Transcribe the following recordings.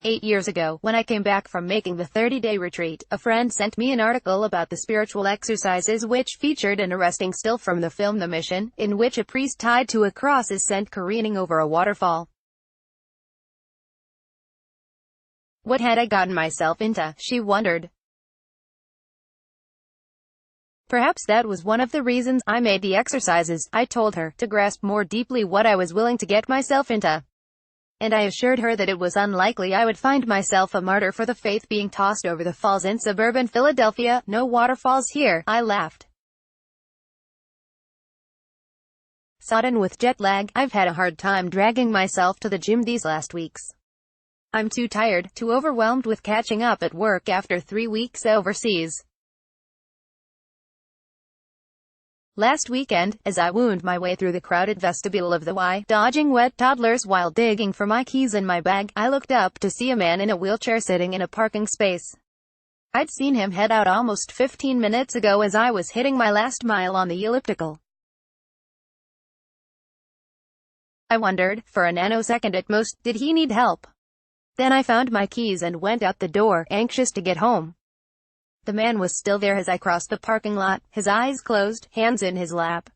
8 years ago, when I came back from making the 30-day retreat, a friend sent me an article about the spiritual exercises which featured an arresting still from the film The Mission, in which a priest tied to a cross is sent careening over a waterfall. What had I gotten myself into, she wondered. Perhaps that was one of the reasons I made the exercises, I told her, to grasp more deeply what I was willing to get myself into. And I assured her that it was unlikely I would find myself a martyr for the faith being tossed over the falls in suburban Philadelphia. No waterfalls here, I laughed. Sodden with jet lag, I've had a hard time dragging myself to the gym these last weeks. I'm too tired, too overwhelmed with catching up at work after 3 weeks overseas. Last weekend, as I wound my way through the crowded vestibule of the Y, dodging wet toddlers while digging for my keys in my bag, I looked up to see a man in a wheelchair sitting in a parking space. I'd seen him head out almost 15 minutes ago as I was hitting my last mile on the elliptical. I wondered, for a nanosecond at most, did he need help? Then I found my keys and went out the door, anxious to get home. The man was still there as I crossed the parking lot, his eyes closed, hands in his lap.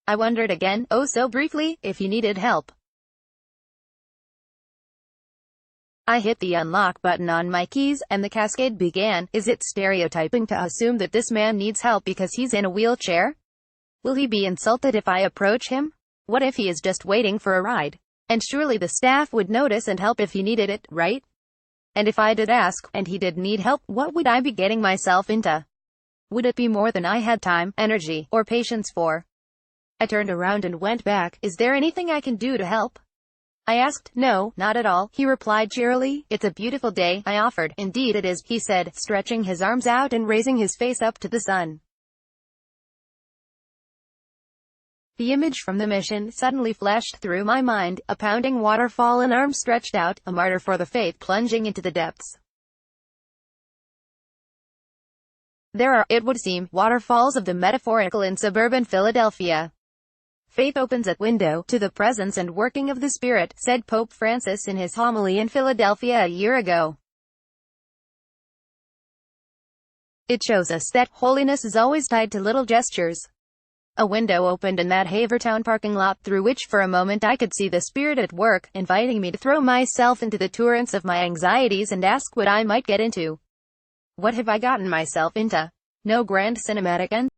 I wondered again, oh so briefly, if he needed help. I hit the unlock button on my keys, and the cascade began. Is it stereotyping to assume that this man needs help because he's in a wheelchair? Will he be insulted if I approach him? What if he is just waiting for a ride? And surely the staff would notice and help if he needed it, right? And if I did ask, and he did need help, what would I be getting myself into? Would it be more than I had time, energy, or patience for? I turned around and went back. Is there anything I can do to help? I asked. No, not at all, he replied cheerily. It's a beautiful day, I offered. Indeed it is, he said, stretching his arms out and raising his face up to the sun. The image from The Mission suddenly flashed through my mind, a pounding waterfall and arms stretched out, a martyr for the faith plunging into the depths. There are, it would seem, waterfalls of the metaphorical in suburban Philadelphia. Faith opens a window to the presence and working of the Spirit, said Pope Francis in his homily in Philadelphia a year ago. It shows us that holiness is always tied to little gestures. A window opened in that Havertown parking lot through which for a moment I could see the Spirit at work, inviting me to throw myself into the torrents of my anxieties and ask what I might get into. What have I gotten myself into? No grand cinematic end.